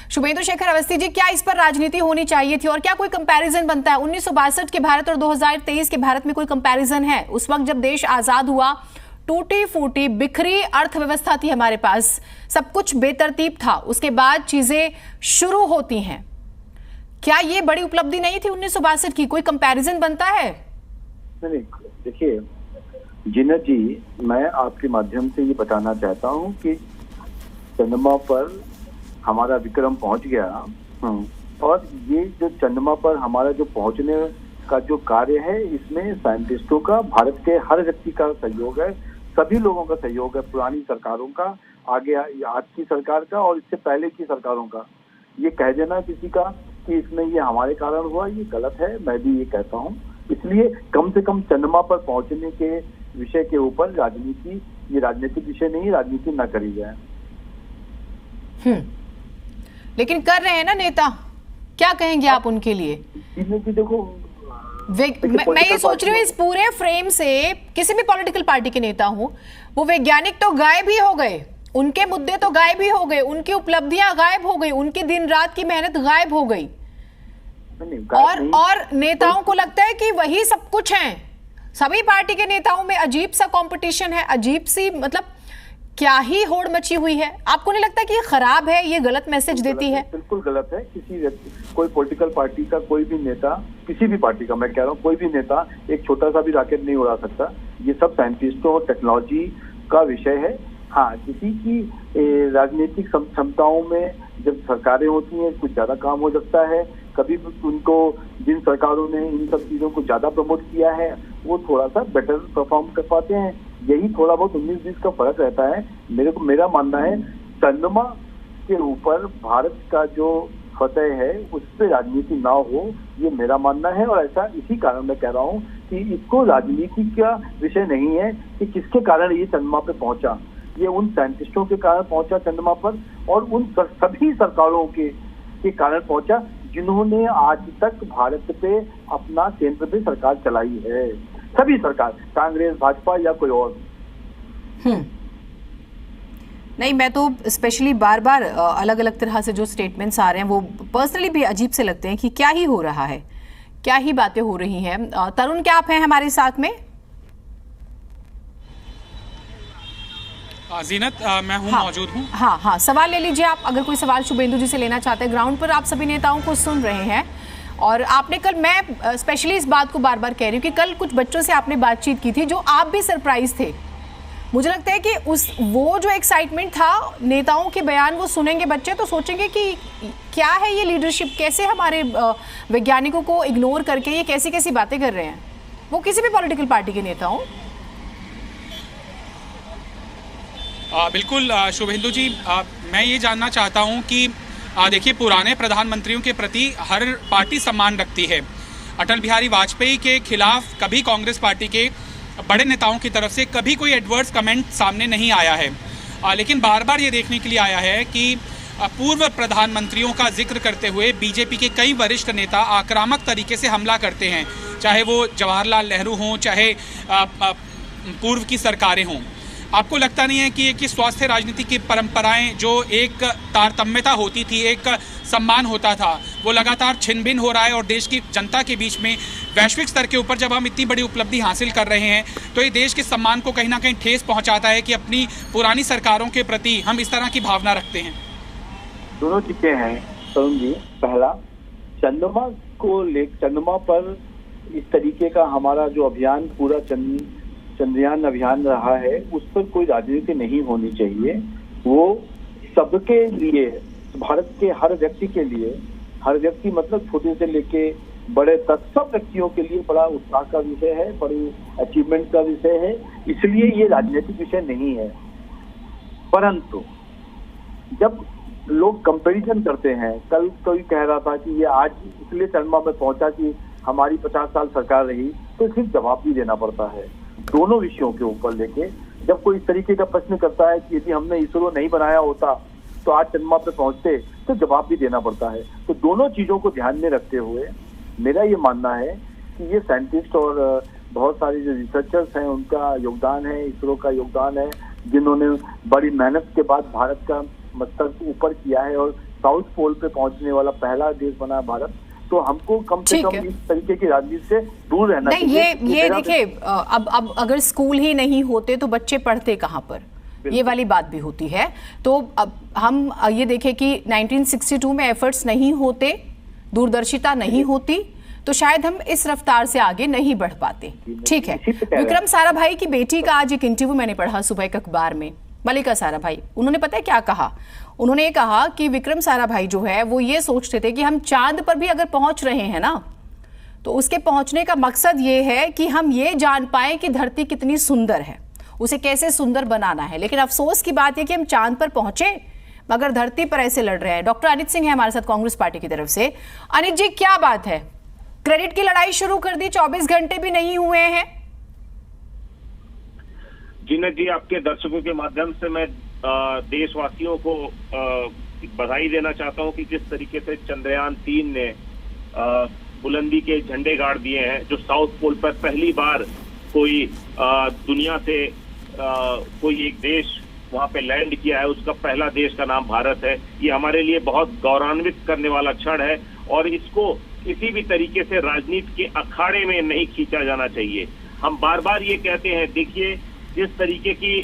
शुभेंदु शेखर अवस्थी जी, क्या इस पर राजनीति होनी चाहिए थी और क्या कोई कंपैरिजन बनता है? 1962 के भारत और 2023 के भारत में कोई कंपैरिजन है? उस वक्त जब देश आजाद हुआ, टूटी फूटी बिखरी अर्थव्यवस्था थी हमारे पास, सब कुछ बेतरतीब था, उसके बाद चीजें शुरू होती हैं। क्या ये बड़ी उपलब्धि नहीं थी 1962 की? कोई कंपैरिजन बनता है? नहीं, देखिए जीनत जी, मैं आपके माध्यम से ये बताना चाहता हूँ कि चंद्रमा पर हमारा विक्रम पहुंच गया, और ये जो चंद्रमा पर हमारा जो पहुंचने का जो कार्य है, इसमें साइंटिस्टों का, भारत के हर व्यक्ति का सहयोग है, सभी लोगों का सहयोग है, पुरानी सरकारों का, आगे आज की सरकार का और इससे पहले की सरकारों का। ये कह देना किसी का कि इसमें ये हमारे कारण हुआ, ये गलत है। मैं भी ये कहता हूँ। इसलिए कम से कम चंद्रमा पर पहुंचने के विषय के ऊपर राजनीति, ये राजनीतिक विषय नहीं, राजनीति न करी जाए। लेकिन कर रहे हैं ना नेता, क्या कहेंगे आप उनके लिए? देखो, मैं ये सोच रही हूँ इस पूरे फ्रेम से, किसी भी पॉलिटिकल पार्टी के नेता हो, वो वैज्ञानिक तो गायब ही हो गए, उनके मुद्दे तो गायब ही हो गए, उनकी उपलब्धियां गायब हो गई, उनकी दिन रात की मेहनत गायब हो गई, और नेताओं को लगता है कि वही सब कुछ है। सभी पार्टी के नेताओं में अजीब सा कंपटीशन है, अजीब सी, मतलब क्या ही होड़ मची हुई है। आपको नहीं लगता कि ये खराब है, ये गलत मैसेज देती है? बिल्कुल गलत है। किसी व्यक्ति, कोई पॉलिटिकल पार्टी का कोई भी नेता, किसी भी पार्टी का मैं कह रहा हूँ, कोई भी नेता एक छोटा सा भी रॉकेट नहीं उड़ा सकता। ये सब साइंटिस्टों और टेक्नोलॉजी का विषय है। हाँ, किसी की राजनीतिक क्षमताओं में जब सरकारें होती हैं, कुछ ज्यादा काम हो सकता है। कभी उनको, जिन सरकारों ने इन सब चीजों को ज्यादा प्रमोट किया है, वो थोड़ा सा बेटर परफॉर्म कर पाते हैं। यही थोड़ा बहुत 19-20 का फर्क रहता है। मेरा मानना है चंद्रमा के ऊपर भारत का जो फतह है, उस पर राजनीति ना हो, ये मेरा मानना है। और ऐसा इसी कारण मैं कह रहा हूँ कि इसको राजनीति का विषय नहीं है कि किसके कारण ये चंद्रमा पे पहुंचा। ये उन साइंटिस्टों के कारण पहुंचा चंद्रमा पर, और उन सभी सरकारों के कारण पहुंचा जिन्होंने आज तक भारत पे अपना केंद्र पे सरकार चलाई है। सभी सरकार, कांग्रेस, भाजपा या कोई और। नहीं, मैं तो स्पेशली बार बार अलग अलग तरह से जो स्टेटमेंट्स आ रहे हैं वो पर्सनली भी अजीब से लगते हैं कि क्या ही हो रहा है, क्या ही बातें हो रही हैं। तरुण, क्या आप हैं हमारे साथ में? जीनत, मैं हूं, मौजूद हूं। हाँ, सवाल ले लीजिए आप, अगर कोई सवाल शुभेंदु जी से लेना चाहते हैं। ग्राउंड पर आप सभी नेताओं को सुन रहे हैं, और आपने कल, मैं स्पेशली इस बात को बार बार कह रही हूँ कि कल कुछ बच्चों से आपने बातचीत की थी जो आप भी सरप्राइज थे। मुझे लगता है कि वो जो एक्साइटमेंट था, नेताओं के बयान वो सुनेंगे बच्चे तो सोचेंगे कि क्या है ये लीडरशिप, कैसे हमारे वैज्ञानिकों को इग्नोर करके ये कैसी कैसी बातें कर रहे हैं, वो किसी भी पॉलिटिकल पार्टी के नेता हों। बिल्कुल शुभेंदु जी, मैं ये जानना चाहता हूँ कि देखिए, पुराने प्रधानमंत्रियों के प्रति हर पार्टी सम्मान रखती है। अटल बिहारी वाजपेयी के खिलाफ कभी कांग्रेस पार्टी के बड़े नेताओं की तरफ से कभी कोई एडवर्स कमेंट सामने नहीं आया है, लेकिन बार बार ये देखने के लिए आया है कि पूर्व प्रधानमंत्रियों का जिक्र करते हुए बीजेपी के कई वरिष्ठ नेता आक्रामक तरीके से हमला करते हैं, चाहे वो जवाहरलाल नेहरू हों, चाहे पूर्व की सरकारें हों। आपको लगता नहीं है कि एक स्वास्थ्य राजनीति की परंपराएं, जो एक तारतम्यता होती थी, एक सम्मान होता था, वो लगातार छिन भिन हो रहा है? और देश की जनता के बीच में वैश्विक स्तर के ऊपर जब हम इतनी बड़ी उपलब्धि हासिल कर रहे हैं, तो ये देश के सम्मान को कहीं ना कहीं ठेस पहुंचाता है कि अपनी पुरानी सरकारों के प्रति हम इस तरह की भावना रखते हैं। दोनों चीजें हैं तरुण जी। पहला, चंद्रमा पर इस तरीके का हमारा जो अभियान, पूरा चंद्रयान अभियान रहा है, उस पर कोई राजनीति नहीं होनी चाहिए। वो सबके लिए, भारत के हर व्यक्ति के लिए, हर व्यक्ति मतलब छोटे से लेके बड़े तक, सब व्यक्तियों के लिए बड़ा उत्साह का विषय है, बड़ी अचीवमेंट का विषय है। इसलिए ये राजनीतिक विषय नहीं है। परंतु जब लोग कंपैरिजन करते हैं, कल कोई कह रहा था कि ये आज इसलिए चंद्रमा में पहुंचा कि हमारी 50 साल सरकार रही, तो सिर्फ जवाब भी देना पड़ता है दोनों विषयों के ऊपर लेके। जब कोई इस तरीके का प्रश्न करता है कि यदि हमने इसरो नहीं बनाया होता तो आज चंद्रमा पे पहुंचते, तो जवाब भी देना पड़ता है। तो दोनों चीजों को ध्यान में रखते हुए मेरा ये मानना है कि ये साइंटिस्ट और बहुत सारे जो रिसर्चर्स हैं, उनका योगदान है, इसरो का योगदान है, जिन्होंने बड़ी मेहनत के बाद भारत का मस्तक ऊपर किया है और साउथ पोल पे पहुंचने वाला पहला देश बना भारत। तो हमको कम से कम इस तरीके की राजनीति से दूर रहना चाहिए। नहीं, ये देखिए, अब अगर स्कूल ही नहीं होते तो बच्चे पढ़ते कहाँ पर, ये वाली बात भी होती है। तो अब हम ये देखें कि 1962 में एफर्ट्स नहीं होते, दूरदर्शिता नहीं होती, तो शायद हम इस रफ्तार से आगे नहीं बढ़ पाते। ठीक है, विक्रम साराभाई की बेटी का आज एक इंटरव्यू मैंने पढ़ा सुबह एक अखबार में, मल्लिका साराभाई, उन्होंने पता है क्या कहा? उन्होंने ये कहा कि विक्रम साराभाई जो है वो ये सोचते थे कि हम चांद पर भी अगर पहुंच रहे हैं ना, तो उसके पहुंचने का मकसद ये है कि हम ये जान पाए कि धरती कितनी सुंदर है, उसे कैसे सुंदर बनाना है। लेकिन अफसोस की बात यह कि हम चांद पर पहुंचे मगर धरती पर ऐसे लड़ रहे हैं। डॉक्टर अनित सिंह है हमारे साथ कांग्रेस पार्टी की तरफ से। अनित जी, क्या बात है, क्रेडिट की लड़ाई शुरू कर दी, 24 घंटे भी नहीं हुए हैं? जीनत जी, आपके दर्शकों के माध्यम से मैं देशवासियों को बधाई देना चाहता हूं कि जिस तरीके से चंद्रयान 3 ने बुलंदी के झंडे गाड़ दिए हैं, जो साउथ पोल पर पहली बार कोई दुनिया से कोई एक देश वहां पे लैंड किया है, उसका पहला देश का नाम भारत है। ये हमारे लिए बहुत गौरवान्वित करने वाला क्षण है और इसको किसी भी तरीके से राजनीति के अखाड़े में नहीं खींचा जाना चाहिए। हम बार बार ये कहते हैं, देखिए जिस तरीके की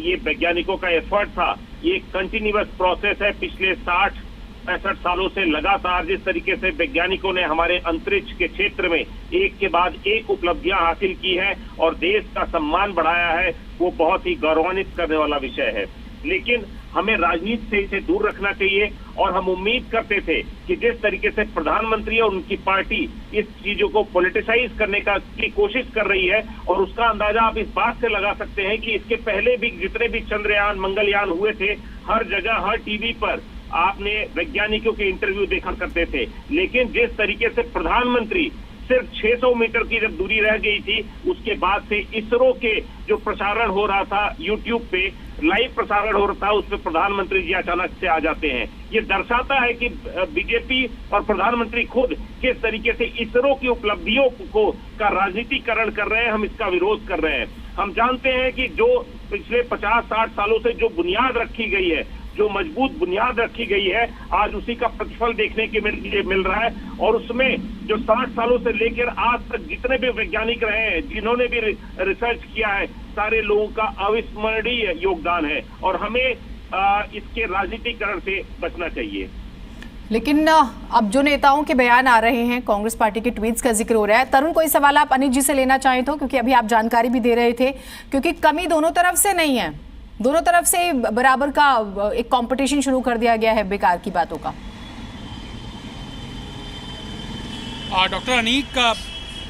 ये वैज्ञानिकों का एफर्ट था, ये कंटिन्यूअस प्रोसेस है। पिछले 60-65 सालों से लगातार जिस तरीके से वैज्ञानिकों ने हमारे अंतरिक्ष के क्षेत्र में एक के बाद एक उपलब्धियां हासिल की है और देश का सम्मान बढ़ाया है, वो बहुत ही गौरवान्वित करने वाला विषय है। लेकिन हमें राजनीति से इसे दूर रखना चाहिए और हम उम्मीद करते थे कि जिस तरीके से प्रधानमंत्री और उनकी पार्टी इस चीजों को पॉलिटिसाइज करने की कोशिश कर रही है, और उसका अंदाजा आप इस बात से लगा सकते हैं कि इसके पहले भी जितने भी चंद्रयान मंगलयान हुए थे, हर जगह हर टीवी पर आपने वैज्ञानिकों के इंटरव्यू देखा करते थे। लेकिन जिस तरीके से प्रधानमंत्री सिर्फ 600 मीटर की जब दूरी रह गई थी, उसके बाद से इसरो के जो प्रसारण हो रहा था यूट्यूब पे, लाइव प्रसारण हो रहा था, उसमें प्रधानमंत्री जी अचानक से आ जाते हैं। ये दर्शाता है कि बीजेपी और प्रधानमंत्री खुद किस तरीके से इसरो की उपलब्धियों को का राजनीतिकरण कर रहे हैं। हम इसका विरोध कर रहे हैं। हम जानते हैं कि जो पिछले 50-60 सालों से जो बुनियाद रखी गई है, जो मजबूत बुनियाद रखी गई है, आज उसी का प्रतिफल देखने के मिल रहा है। और उसमें जो 60 सालों से लेकर आज तक जितने भी वैज्ञानिक रहे हैं, जिन्होंने भी रिसर्च किया है, सारे लोगों का अविस्मरणीय योगदान है और हमें इसके राजनीतिकरण से बचना चाहिए। लेकिन अब जो नेताओं के बयान आ रहे हैं, कांग्रेस पार्टी के ट्वीट्स का जिक्र हो रहा है। तरुण, कोई सवाल आप अनित जी से लेना चाहें तो, क्योंकि अभी आप जानकारी भी दे रहे थे, क्योंकि कमी दोनों तरफ से नहीं है, दोनों तरफ से बराबर का एक कंपटीशन शुरू कर दिया गया है बेकार की बातों का। डॉक्टर अनीक,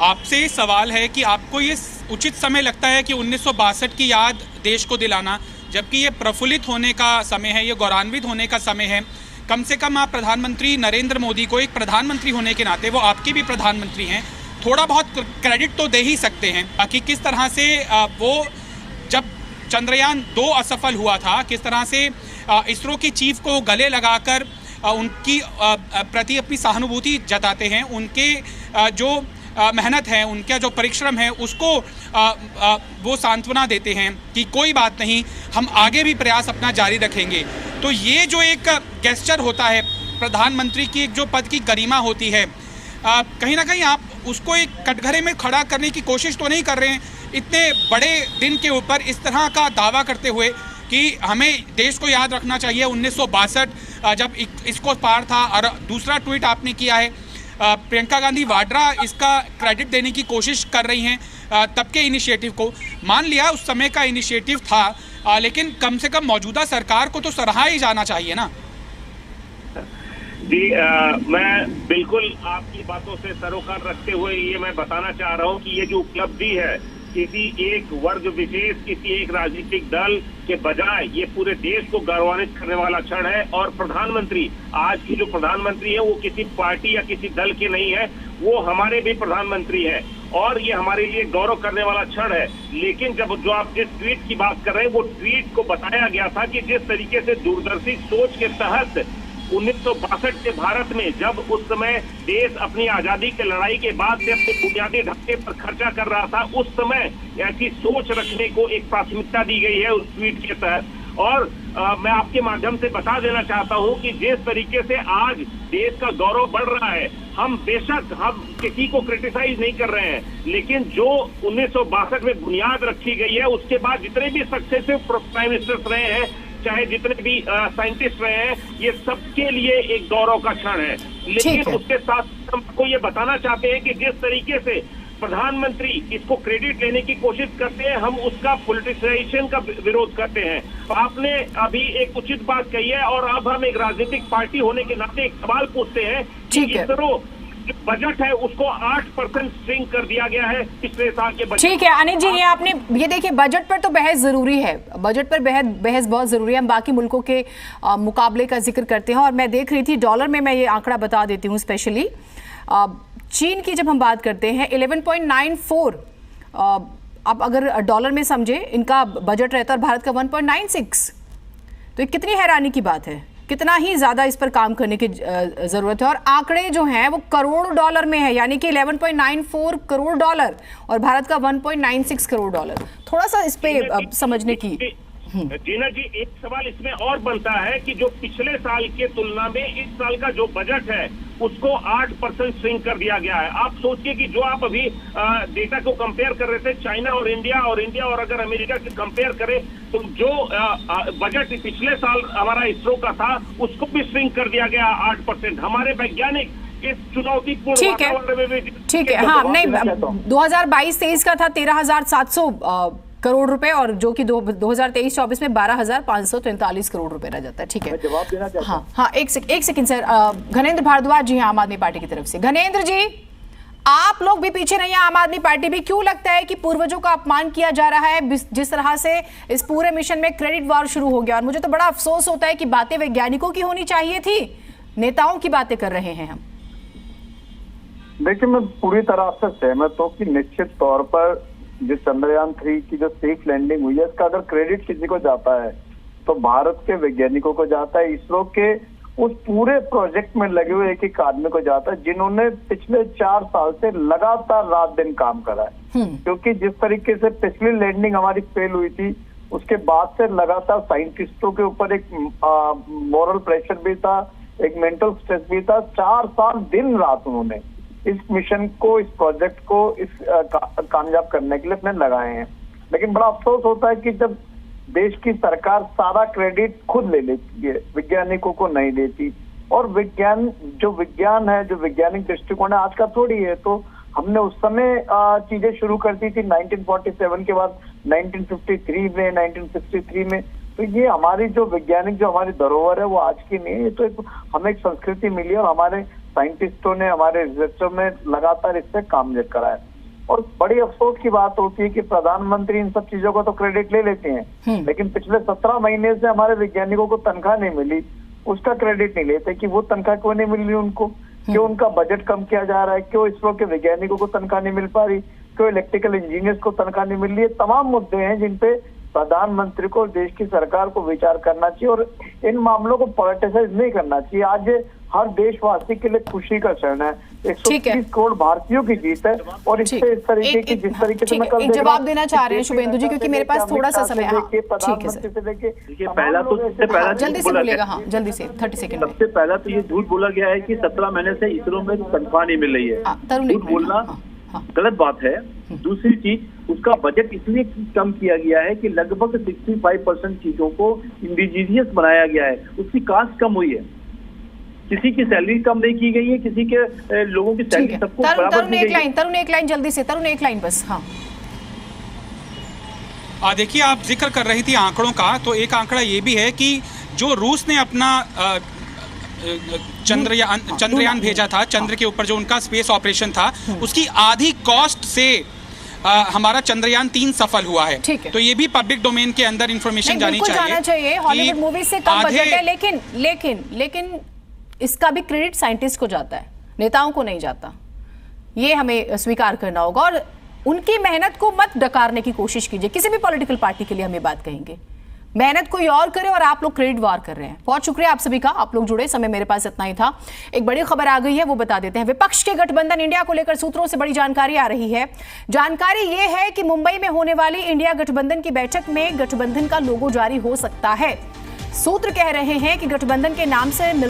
आपसे सवाल है कि आपको ये उचित समय लगता है कि 1962 की याद देश को दिलाना, जबकि ये प्रफुल्लित होने का समय है, ये गौरवान्वित होने का समय है। कम से कम आप प्रधानमंत्री नरेंद्र मोदी को, एक प्रधानमंत्री होने के नाते, वो आपके भी प्रधानमंत्री हैं, थोड़ा बहुत क्रेडिट तो दे ही सकते हैं कि किस तरह से वो जब चंद्रयान 2 असफल हुआ था, किस तरह से इसरो के चीफ को गले लगाकर उनकी प्रति अपनी सहानुभूति जताते हैं, उनके जो मेहनत है, उनका जो परिश्रम है, उसको वो सांत्वना देते हैं कि कोई बात नहीं, हम आगे भी प्रयास अपना जारी रखेंगे। तो ये जो एक गेस्चर होता है, प्रधानमंत्री की एक जो पद की गरिमा होती है, कहीं ना कहीं आप उसको एक कटघरे में खड़ा करने की कोशिश तो नहीं कर रहे हैं इतने बड़े दिन के ऊपर इस तरह का दावा करते हुए कि हमें देश को याद रखना चाहिए 1962 जब इसको पार था। और दूसरा ट्वीट आपने किया है, प्रियंका गांधी वाड्रा इसका क्रेडिट देने की कोशिश कर रही हैं तब के इनिशिएटिव को। मान लिया उस समय का इनिशिएटिव था, लेकिन कम से कम मौजूदा सरकार को तो सराहा ही जाना चाहिए ना। जी, मैं बिल्कुल आपकी बातों से सरोकार रखते हुए ये मैं बताना चाह रहा हूँ कि ये जो उपलब्धि है किसी एक वर्ग विशेष, किसी एक राजनीतिक दल के बजाय ये पूरे देश को गौरवान्वित करने वाला क्षण है। और प्रधानमंत्री, आज की जो प्रधानमंत्री है वो किसी पार्टी या किसी दल के नहीं है, वो हमारे भी प्रधानमंत्री है और ये हमारे लिए गौरव करने वाला क्षण है। लेकिन जब जो आप जिस ट्वीट की बात कर रहे हैं, वो ट्वीट को बताया गया था कि जिस तरीके से दूरदर्शी सोच के तहत 1962 के भारत में, जब उस समय देश अपनी आजादी की लड़ाई के बाद से अपने बुनियादी ढांचे पर खर्चा कर रहा था, उस समय ऐसी सोच रखने को एक प्राथमिकता दी गई है उस ट्वीट के तहत। और मैं आपके माध्यम से बता देना चाहता हूं कि जिस तरीके से आज देश का गौरव बढ़ रहा है, हम बेशक हम किसी को क्रिटिसाइज नहीं कर रहे हैं, लेकिन जो 1962 में बुनियाद रखी गई है, उसके बाद जितने भी सक्सेसिव प्राइम मिनिस्टर्स रहे हैं, चाहे जितने भी साइंटिस्ट रहे हैं, ये सबके लिए एक गौरव का क्षण है। लेकिन उसके साथ हमको ये बताना चाहते हैं कि जिस तरीके से प्रधानमंत्री इसको क्रेडिट लेने की कोशिश करते हैं, हम उसका पॉलिटिसाइजेशन का विरोध करते हैं। आपने अभी एक उचित बात कही है, और अब हम एक राजनीतिक पार्टी होने के नाते एक सवाल पूछते हैं कि इसरो बजट है उसको 8% स्ट्रिंग कर दिया गया है पिछले साल के बजट। ठीक है अनिल जी, ये आपने ये देखिए, बजट पर तो बहस जरूरी है, बजट पर बहस बहुत जरूरी है। हम बाकी मुल्कों के मुकाबले का जिक्र करते हैं, और मैं देख रही थी डॉलर में, मैं ये आंकड़ा बता देती हूँ स्पेशली। चीन की जब हम बात करते हैं 11.94, अब अगर डॉलर में समझे इनका बजट रहता है, और भारत का 1.96, तो ये कितनी हैरानी की बात है, कितना ही ज्यादा इस पर काम करने की जरूरत है। और आंकड़े जो हैं वो करोड़ डॉलर में है, यानी कि 11.94 करोड़ डॉलर और भारत का 1.96 करोड़ डॉलर। थोड़ा सा इस पे समझने की। जीना जी, एक सवाल इसमें और बनता है कि जो पिछले साल के तुलना में इस साल का जो बजट है उसको 8% स्ट्रिंग कर दिया गया है। आप सोचिए कि जो आप अभी डेटा को कंपेयर कर रहे थे, चाइना और इंडिया और अगर अमेरिका से कंपेयर करें, तो जो बजट पिछले साल हमारा इसरो का था उसको भी स्ट्रिंग कर दिया गया 8%। हमारे वैज्ञानिक इस चुनौतीपूर्ण वातावरण में भी ठीक है, हाँ नहीं, 2022-23 का था 13,700 करोड़ रुपए, और जो कि 2023-24 में 12,543 करोड़ रुपए रह जाता है। ठीक है, जवाब देना चाहता हूं। हाँ, एक सेकंड सर। घनेंद्र भारद्वाज जी हैं आम आदमी पार्टी की तरफ से। घनेंद्र जी, आप लोग भी पीछे नहीं है, आम आदमी पार्टी भी। क्यों लगता है कि पूर्वजों का अपमान किया जा रहा है? जिस तरह से इस पूरे मिशन में क्रेडिट वॉर शुरू हो गया, और मुझे तो बड़ा अफसोस होता है कि बातें वैज्ञानिकों की होनी चाहिए थी, नेताओं की बातें कर रहे हैं हम। देखिए, मैं पूरी तरह से सहमत हूँ कि निश्चित तौर पर जिस चंद्रयान 3 की जो सेफ लैंडिंग हुई है, इसका अगर क्रेडिट किसी को जाता है तो भारत के वैज्ञानिकों को जाता है, इसरो के उस पूरे प्रोजेक्ट में लगे हुए एक आदमी को जाता है जिन्होंने पिछले 4 साल से लगातार रात दिन काम करा है। क्योंकि जिस तरीके से पिछली लैंडिंग हमारी फेल हुई थी, उसके बाद से लगातार साइंटिस्टों के ऊपर एक मॉरल प्रेशर भी था, एक मेंटल स्ट्रेस भी था। 4 साल दिन रात उन्होंने इस मिशन को, इस प्रोजेक्ट को कामयाब करने के लिए अपने लगाए हैं। लेकिन बड़ा अफसोस होता है कि जब देश की सरकार सारा क्रेडिट खुद ले लेती है, वैज्ञानिकों को नहीं देती। और विज्ञान है, जो वैज्ञानिक दृष्टिकोण है, आज का थोड़ी है। तो हमने उस समय चीजें शुरू कर दी थी 1947 के बाद, 1953 में, 1963 में। तो ये हमारी जो वैज्ञानिक, जो हमारी धरोहर है, वो आज की नहीं है। ये तो हमें एक संस्कृति मिली है, और हमारे साइंटिस्टों ने, हमारे रिसर्चर में लगातार इससे काम करा है। और बड़ी अफसोस की बात होती है कि प्रधानमंत्री इन सब चीजों को तो क्रेडिट ले लेते हैं, लेकिन पिछले 17 महीने से हमारे वैज्ञानिकों को तनख्वाह नहीं मिली, उसका क्रेडिट नहीं लेते कि वो तनख्वाह क्यों नहीं मिल रही उनको, क्यों उनका बजट कम किया जा रहा है, क्यों इसरो के वैज्ञानिकों को तनख्वाह नहीं मिल पा रही, क्यों इलेक्ट्रिकल इंजीनियर्स को तनख्वाह नहीं मिल रही है। तमाम मुद्दे हैं जिन पे प्रधानमंत्री को, देश की सरकार को विचार करना चाहिए, और इन मामलों को पॉलिटिसाइज नहीं करना चाहिए। आज हर देशवासी के लिए खुशी का क्षण है, 130 करोड़ भारतीयों की जीत है। और इससे इस तरीके की, जिस तरीके से मैं कल जवाब देना चाह रहे हैं शुभेंदु जी, क्योंकि मेरे पास थोड़ा सा समय है। प्रधानमंत्री से देखिए, पहला तो जल्दी से बोलेगा। हाँ, जल्दी से 30 सेकंड में। सबसे पहला तो ये झूठ बोला गया है कि 17 महीने से इसरो में तनख्वाह नहीं मिल रही है। झूठ बोलना गलत बात है। दूसरी चीज, उसका बजट इसलिए कम किया गया है कि लगभग 65% चीजों को इंडिजीनियस बनाया गया है, उसकी कास्ट कम हुई है, किसी की सैलरी कम नहीं की गई है, किसी के लोगों की सैलरी सबको बराबर दी गई है। तरुण एक लाइन जल्दी से, तरुण एक लाइन बस। हाँ, देखिए, आप जिक्र कर रही थी आंकड़ों का, तो एक आंकड़ा ये भी है कि जो रूस ने अपना चंद्रयान भेजा था, चंद्र के ऊपर जो उनका स्पेस ऑपरेशन था, उसकी आधी कॉस्ट से हमारा चंद्रयान 3 सफल हुआ है। तो ये भी पब्लिक डोमेन के अंदर इंफॉर्मेशन जानी चाहिए। हॉलीवुड मूवी से कम बजट है, लेकिन इसका भी क्रेडिट साइंटिस्ट को जाता है, नेताओं को नहीं जाता। ये हमें स्वीकार करना होगा, और उनकी मेहनत को मत डकारने की कोशिश कीजिए। किसी भी पॉलिटिकल पार्टी के लिए हम ये बात कहेंगे, मेहनत कोई और करे और आप लोग क्रेडिट वार कर रहे हैं। बहुत शुक्रिया आप सभी का, आप लोग जुड़े। समय मेरे पास इतना ही था। एक बड़ी खबर आ गई है, वो बता देते हैं। विपक्ष के गठबंधन इंडिया को लेकर सूत्रों से बड़ी जानकारी आ रही है। जानकारी ये है कि मुंबई में होने वाली इंडिया गठबंधन की बैठक में गठबंधन का लोगो जारी हो सकता है। सूत्र कह रहे हैं कि गठबंधन के नाम से